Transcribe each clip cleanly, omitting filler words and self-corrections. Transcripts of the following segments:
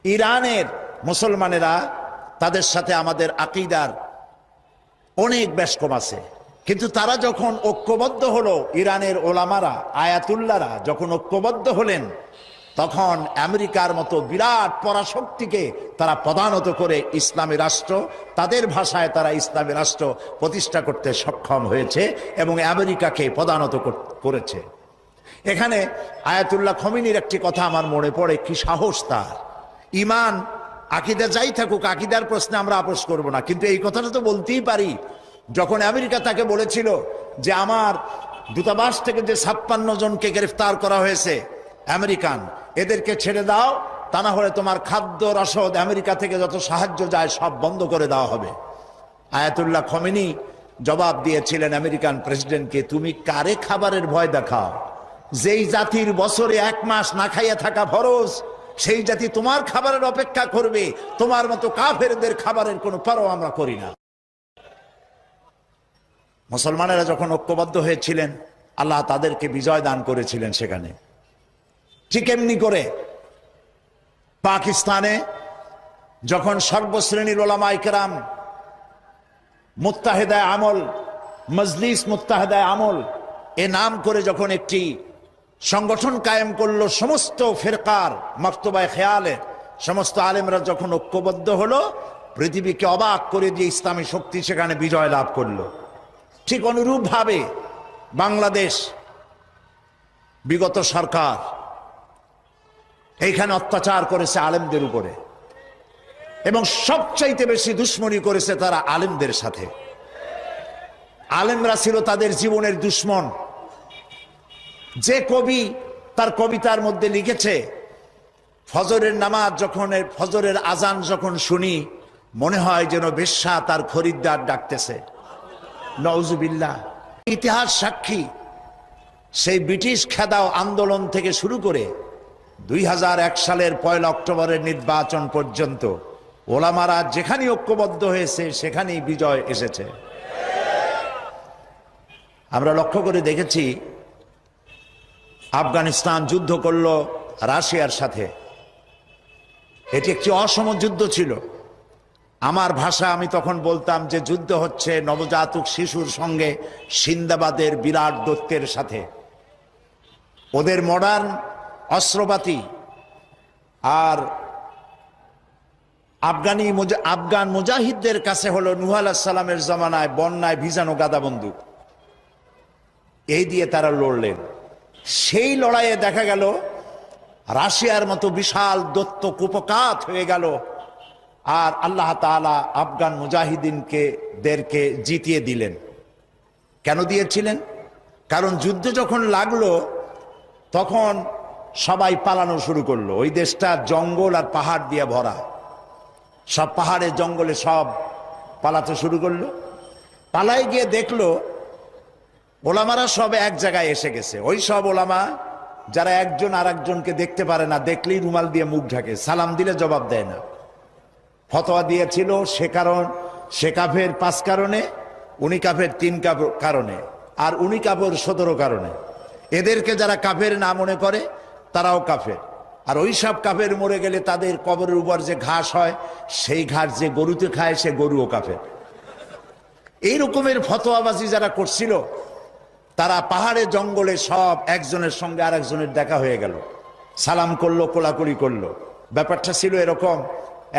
ইরানের মুসলমানেরা, তাদের সাথে আমাদের আকীদার অনেক বেশকম আছে, কিন্তু তারা যখন ঐক্যবদ্ধ হলো, ইরানের ওলামারা, আয়াতুল্লাহরা যখন ঐক্যবদ্ধ হলেন, তখন আমেরিকার মতো বিরাট পরাশক্তিকে তারা পদানত করে ইসলামী রাষ্ট্র, তাদের ভাষায় তারা ইসলামী রাষ্ট্র প্রতিষ্ঠা করতে সক্ষম হয়েছে এবং আমেরিকাকে পদানত করেছে। এখানে আয়াতুল্লাহ খমিনীর একটি কথা আমার মনে পড়ে, কি সাহস তার! ইমান আকীদা যাই থাকুক, আকীদার প্রশ্নে আমরা আপোষ করব না, কিন্তু এই কথাটা তো বলতেই পারি। যখন আমেরিকা তাকে বলেছিল যে আমার দূতাবাস থেকে যে 56 জনকে গ্রেফতার করা হয়েছে আমেরিকান, এদেরকে ছেড়ে দাও, তা না হলে তোমার খাদ্য রসদ আমেরিকা থেকে যত সাহায্য যায় সব বন্ধ করে দেওয়া হবে। আয়াতুল্লাহ খমেনি জবাব দিয়েছিলেন আমেরিকান প্রেসিডেন্টকে, তুমি কারে খাবারের ভয় দেখাও? যেই জাতির বছরে 1 মাস না খাইয়া থাকা ফরজ, সেই জাতি তোমার খাবারের অপেক্ষা করবে? তোমার মতো কাফেরদের খাবারের কোনো পরোয়া আমরা করি না। মুসলমানেরা যখন ঐক্যবদ্ধ হয়েছিলেন, আল্লাহ তাদেরকে বিজয় দান করেছিলেন সেখানে। ঠিক এমনি করে পাকিস্তানে যখন সর্বশ্রেণীর ওলামায়ে কেরাম মুত্তাহিদায়ে আমল, মজলিস মুত্তাহিদায়ে আমল এ নাম করে যখন একটি সংগঠন কায়েম করলো, সমস্ত ফিরকার মক্তবায়ে খেয়ালে সমস্ত আলেমরা যখন ঐক্যবদ্ধ হলো, পৃথিবীকে অবাক করে দিয়ে ইসলামী শক্তি সেখানে বিজয় লাভ করলো। ঠিক অনুরূপভাবে বাংলাদেশ বিগত সরকার এইখানে অত্যাচার করেছে আলেমদের উপরে, এবং সবচাইতে বেশি দুশ্মনী করেছে তারা আলেমদের সাথে। আলেমরা ছিল তাদের জীবনের দুশ্মন। যে কবি তার কবিতার মধ্যে লিখেছে, ফজরের নামাজ যখন, ফজরের আজান যখন শুনি, মনে হয় যেন বেশ্যা তার খরিদ্দার ডাকতেছে। নাউজুবিল্লাহ। ইতিহাস সাক্ষী, সেই ব্রিটিশ খেদাও আন্দোলন থেকে শুরু করে 2001 সালের 1 অক্টোবরের নির্বাচন পর্যন্ত ওলামারা যেখানে ঐক্যবদ্ধ হয়েছে সেখানেই বিজয় এসেছে। আমরা লক্ষ্য করে দেখেছি, আফগানিস্তান যুদ্ধ করলো রাশিয়ার সাথে। এটি একটি অসম যুদ্ধ ছিল। আমার ভাষা, আমি তখন বলতাম যে যুদ্ধ হচ্ছে নবজাতক শিশুর সঙ্গে সিন্দাবাদের বিরাট দৈত্যের সাথে। ওদের মডার্ন অস্ত্রপাতি আর আফগান মুজাহিদদের কাছে হলো নূহ আলাইহিস সালামের জমানায় বন্যায় ভিজানো গাদা বন্দুক। এই দিয়ে তারা লড়লেন। সেই লড়াইয়ে দেখা গেল রাশিয়ার মতো বিশাল দৈত্য কুপকাত হয়ে গেল, আর আল্লাহ তাআলা আফগান মুজাহিদিনদেরকে জিতিয়ে দিলেন। কেন দিয়েছিলেন? কারণ যুদ্ধ যখন লাগলো তখন সবাই পালানো শুরু করলো। ওই দেশটা জঙ্গল আর পাহাড় দিয়ে ভরা, সব পাহাড়ে জঙ্গলে সব পালাতে শুরু করলো। পালায় গিয়ে দেখলো ওলামারা সব এক জায়গায় এসে গেছে। ওই সব ওলামা যারা একজন আর একজনকে দেখতে পারে না, দেখলেই রুমাল দিয়ে মুখ ঢাকে, সালাম দিলে জবাব দেয় না। ফতোয়া দিয়েছিল সে কাফের 5 কারণে, উনি কাফের 3 কারণে, আর উনি কাফের 17 কারণে। এদেরকে যারা কাফের না মনে করে তারাও কাফের। আর ওই সব কাফের মরে গেলে তাদের কবরের উপর যে ঘাস হয়, সেই ঘাস যে গরুতে খায় সে গরুও কাফের। এই রকমের ফতোয়াবাজি যারা করছিল, তারা পাহাড়ে জঙ্গলে সব একজনের সঙ্গে আর একজনের দেখা হয়ে গেল, সালাম করলো, কোলাকুলি করলো। ব্যাপারটা ছিল এরকম,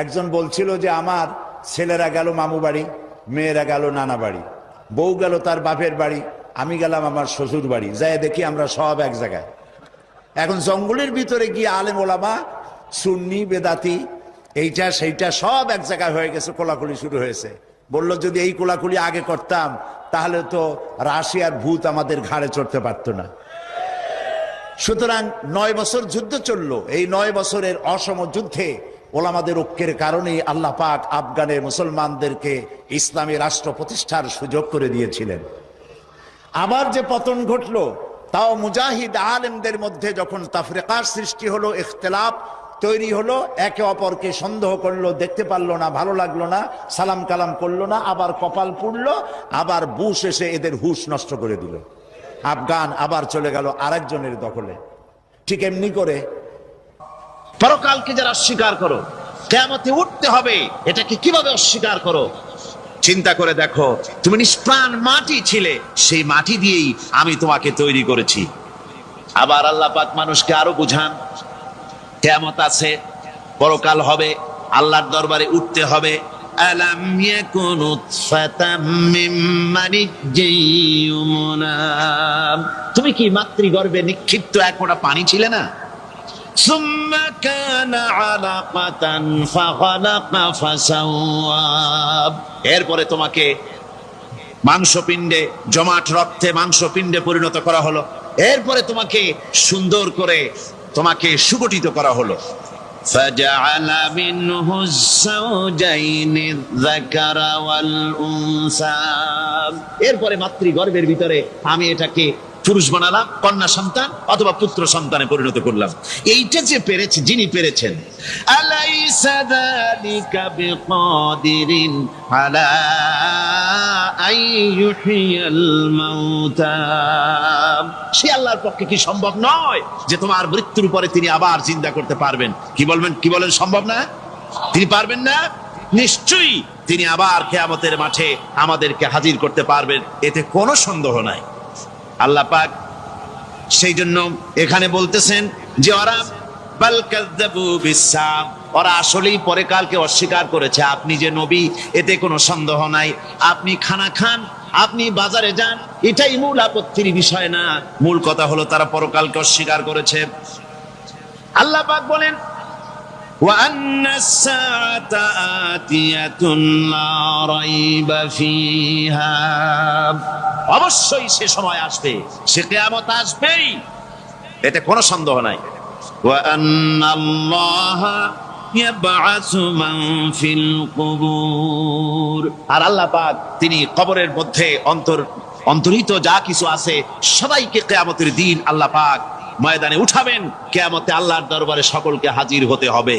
একজন বলছিল যে আমার ছেলেরা গেল মামু বাড়ি, মেয়েরা গেল নানা বাড়ি, বউ গেল তার বাপের বাড়ি, আমি গেলাম আমার শ্বশুর বাড়ি, যাই দেখি আমরা সব এক জায়গায়। এখন জঙ্গলের ভিতরে গিয়ে আলেম ওলামা, সুন্নি বেদাতি, এইটা সেইটা সব এক জায়গায় হয়ে গেছে, কোলাকুলি শুরু হয়েছে। বলল যদি এই কোলাকুলি আগে করতাম তাহলে তো রাশিয়ার ভূত আমাদের ঘাড়ে চড়তে পারত না। সুতরাং 9 বছর যুদ্ধ চললো। এই 9 বছরের অসম যুদ্ধে ওলামাদের ঐক্যের কারণেই আল্লাহ পাক আফগানের মুসলমানদেরকে ইসলামী রাষ্ট্র প্রতিষ্ঠার সুযোগ করে দিয়েছিলেন। আবার যে পতন ঘটলো, তাও মুজাহিদ আলেমদের মধ্যে যখন তাফরিকার সৃষ্টি হলো, ইখতিলাফ তৈরি হলো, একে অপরকে সন্দেহ করলো, দেখতে পারলো না, ভালো লাগলো না, সালাম কালাম করলো না, আবার কপাল পুড়লো, আবার বুশ এসে এদের হুশ নষ্ট করে দিল। আফগান আবার চলে গেল আরেকজনের দখলে। ঠিক এমনি করে পরকালকে যারা অস্বীকার করো, কিয়ামতে উঠতে হবে, এটাকে কিভাবে অস্বীকার করো? চিন্তা করে দেখো, তুমি নিষ্প্রাণ মাটি ছিলে, সেই মাটি দিয়েই আমি তোমাকে তৈরি করেছি। আবার আল্লাহ পাক মানুষকে আরো বুঝান, কিয়ামত আছে, পরকাল হবে, আল্লাহর দরবারে উঠতে হবে। আলাম ইয়াকুনু ফাতাম মিন মানিজ্জিয়ুমনা, তুমি কি মাতৃগর্ভে নিক্ষিপ্ত এক ফোঁটা পানি ছিলে না? সুম্মা কানা আলাকাতান ফাখালাকা ফাসাওয়া, এরপরে তোমাকে মাংসপিণ্ডে, জমাট রক্তে মাংসপিণ্ডে পরিণত করা হলো, এরপরে তোমাকে সুন্দর করে তোমাকে সুগঠিত করা হলো। ফাজআলা মিনহু যাওজাইনি যাকারা ওয়াল উনসা, এরপরে মাতৃগর্ভের ভিতরে আমি এটাকে পুরুষ বানালাম, কন্যা সন্তান অথবা পুত্র সন্তানে পরিণত করলাম। এইটা যে পেরেছে, যিনি পেরেছেন, আলাইসা যালিকা বিকাদিরিন আলা আইয়ুহিয়াল মাউতা, সে আল্লাহর পক্ষে কি সম্ভব নয় যে তোমার মৃত্যুর পরে তিনি আবার জিন্দা করতে পারবেন? কি বলেন সম্ভব না? তিনি পারবেন না? নিশ্চয়ই তিনি আবার কিয়ামতের মাঠে আমাদেরকে হাজির করতে পারবেন, এতে কোনো সন্দেহ নাই। আল্লাহ পাক সেই জন্য এখানে বলতেছেন যে ওরা বাল কাযযাবু বিসসাম, ওরা আসলেই পরকালকে অস্বীকার করেছে। আপনি যে নবী, এতে কোনো সন্দেহ নাই। আপনি খানা খান, আপনি বাজারে যান, এটাই মূল আপত্তির বিষয় না। মূল কথা হলো তারা পরকালকে অস্বীকার করেছে। আল্লাহ পাক বলেন, ওয়া আন্নাস সাআতা আতিয়াতুন লা রাইবা ফিহা, অবশ্যই সে সময় আসবে, সে কিয়ামত আসবেই, এতে কোনো সন্দেহ নাই। ওয়া আন্নাল্লাহা ইয়াবআসু মান ফিল কুবুর, আর আল্লাহ পাক তিনি কবরের মধ্যে অন্তর্হিত যা কিছু আছে সবাইকে কিয়ামতের দিন আল্লাহ পাক ময়দানে উঠাবেন। কিয়ামতে আল্লাহর দরবারে সকলকে হাজির হতে হবে।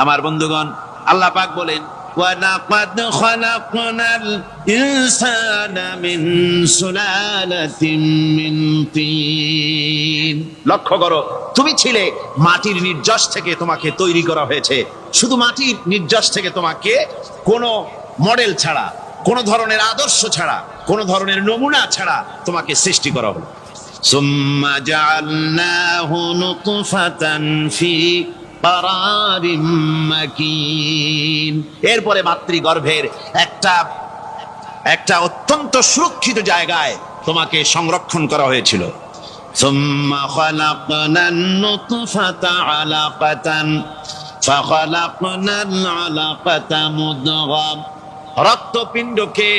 আমার বন্ধুগণ, আল্লাহ পাক বলেন, وَلَقَدْ خَلَقْنَا الْإِنسَانَ مِنْ سُلَالَةٍ مِنْ طِينٍ, লক্ষ্য করো, তুমি ছিলে মাটির নির্যাস থেকে তোমাকে তৈরি করা হয়েছে। শুধু মাটির নির্যাস থেকে তোমাকে কোনো মডেল ছাড়া, কোনো ধরনের আদর্শ ছাড়া, কোনো ধরনের নমুনা ছাড়া তোমাকে সৃষ্টি করা হলো। সুম্মা জাআলনাহু নুতফাতান ফি কারারিম মাকিন, এরপরে মাতৃগর্ভের একটা অত্যন্ত সুরক্ষিত জায়গায় তোমাকে সংরক্ষণ করা হয়েছিল। সুম্মা খালাকনান নুতফাতা আলাকাতান ফাখালাকনাল আলাকাতা মুদগা, রক্তপিণ্ডকে,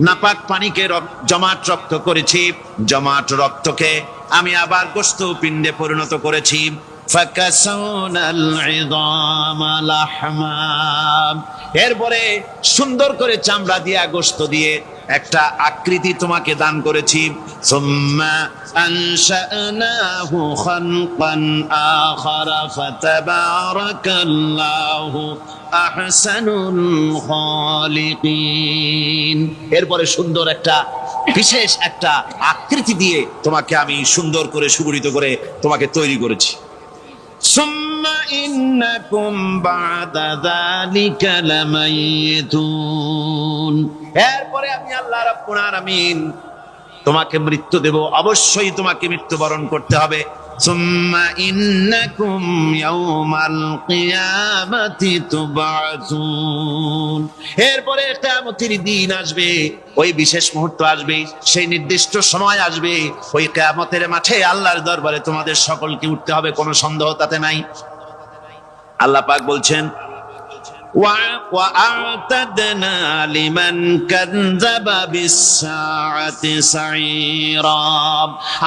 নাপাক পানিকে জমাট রক্ত করেছি, জমাট রক্তকে আমি আবার গোশত পিণ্ডে পরিণত করেছি। ফাকাসাউনাল ইযামা লাহমা, এরপরে সুন্দর করে চামড়া দিয়ে, গোশত দিয়ে একটা আকৃতি তোমাকে দান করেছি। সুম্মা আনশানাহু খালকান আখারা ফাতাবারাকাল্লাহু আহসানুল খালিকিন, এরপরে সুন্দর একটা বিশেষ একটা আকৃতি দিয়ে তোমাকে আমি সুন্দর করে সুগঠিত করে তোমাকে তৈরি করেছি। সুম্মা ইন্নাকুম বা'দা যালিকা লামাইতুন, এরপরে আমি আল্লাহ রাব্বুল আলামিন তোমাকে মৃত্যু দেব, অবশ্যই তোমাকে মৃত্যুবরণ করতে হবে। সুম্মা ইন্নাকুম ইয়াউমাল কিয়ামাতি তুবআসুন, এরপরে কিয়ামতের দিন আসবে, ওই বিশেষ মুহূর্ত আসবে, সেই নির্দিষ্ট সময় আসবে, ওই কিয়ামতের মাঠে আল্লাহর দরবারে তোমাদের সকলকে উঠতে হবে, কোনো সন্দেহ তাতে নাই। আল্লাহ পাক বলছেন, وَأَعْتَدْنَا لِمَنْ كَذَّبَ بِالسَّاعَةِ سَعِيرًا,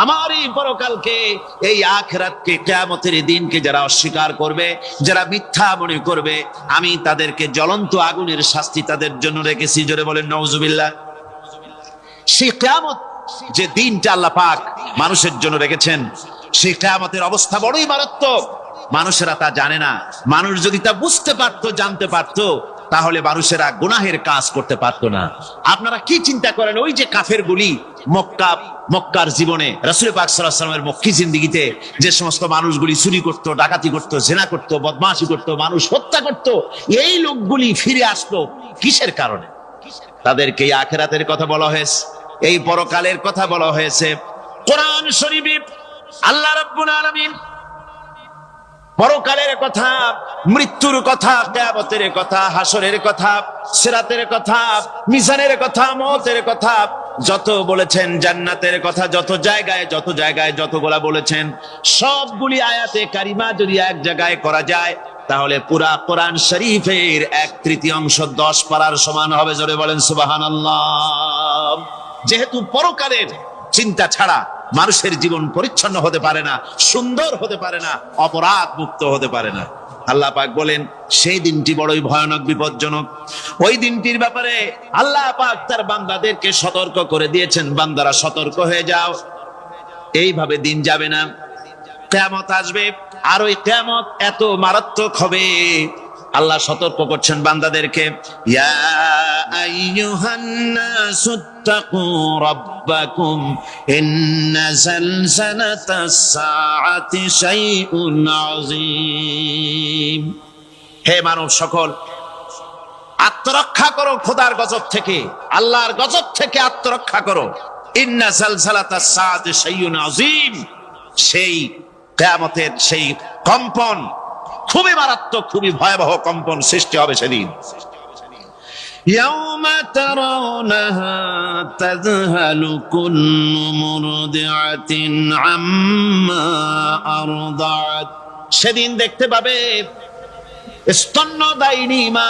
আমার এই পরকালকে, এই আখিরাতকে, কিয়ামতের দিনকে যারা অস্বীকার করবে, যারা মিথ্যা মনে করবে, আমি তাদেরকে জ্বলন্ত আগুনের শাস্তি তাদের জন্য রেখেছি। জোরে বলেন নাউজুবিল্লাহ। সেই কিয়ামত যে দিনটা আল্লাহ পাক মানুষের জন্য রেখেছেন, সেই কিয়ামতের অবস্থা বড়ই মারাত্মক। মানুষেরা তা জানে না। মানুষ যদি তা বুঝতে পারতো, জানতে পারতো, তাহলে মানুষেরা গুনাহের কাজ করতে পারতো না। আপনারা কি চিন্তা করেন, ওই যে কাফের গুলি মক্কার জীবনে রাসূল পাক সাল্লাল্লাহু আলাইহি ওয়াসাল্লামের মক্কি জিন্দেগিতে যে সমস্ত মানুষগুলি চুরি করত, ডাকাতি করত, জেনা করত, বদমাশি করত, মানুষ হত্যা করত, এই লোকগুলি ফিরে আসলো কিসের কারণে? তাদেরকে এই আখিরাতের কথা বলা হয়েছে, এই পরকালের কথা বলা হয়েছে। কোরআন শরীফে আল্লাহ রাব্বুল আলামিন পরকালের কথা, মৃত্যুর কথা, কিয়ামতের কথা, হাসরের কথা, সিরাতের কথা, মিজানের কথা, মওতের কথা যত বলেছেন, জান্নাতের কথা যত জায়গায় যতগুলা বলেছেন, সবগুলি আয়াতে কারিমা যদি এক জায়গায় করা যায় তাহলে পুরা কোরআন শরীফের 1/3 10 পারার সমান হবে। জোরে বলেন সুবহানাল্লাহ। যেহেতু পরকালের চিন্তা ছাড়া মানুষের জীবন পরিচ্ছন্ন হতে পারে না, সুন্দর হতে পারে না, অপরাধ মুক্ত হতে পারে না। আল্লাহ পাক বলেন সেই দিনটি বড়ই ভয়ানক, বিপজ্জনক। ওই দিনটির ব্যাপারে আল্লাহ পাক তার বান্দাদেরকে সতর্ক করে দিয়েছেন, বান্দারা সতর্ক হয়ে যাও, এইভাবে দিন যাবে না, কিয়ামত আসবে। আর ওই কিয়ামত এত মারাত্মক হবে, আল্লাহ সতর্ক করছেন বান্দাদেরকে, ইয়া আইয়ুহান নাসুত্তাকু রাব্বাকুম ইন্না যালজালাতাস সাআতি শাইউন আযীম। হে মানব সকল, আত্মরক্ষা করো খোদার গজব থেকে, আল্লাহর গজব থেকে আত্মরক্ষা করো। ইন্না যালজালাতাস সাআতি শাইউন আযীম, সেই কিয়ামতের সেই কম্পন খুবই মারাত্মক, খুবই ভয়াবহ কম্পন সৃষ্টি হবে সেদিন। ইয়াউমা তারাউনাহা তাযহালু কুল্লু মুরদিআতিন আম্মা আরদাআত। সেদিন দেখতে পাবে স্তন্যদায়িনী মা,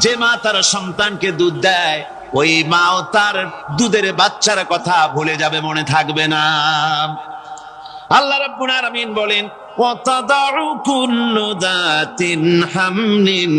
যে মা তার সন্তানকে দুধ দেয়, ওই মাও তার দুধের বাচ্চার কথা ভুলে যাবে, মনে থাকবে না। আল্লাহ রাব্বুল আলামিন বলেন, ওয়া তাদাউ কুল্লু যাতিন হামলিন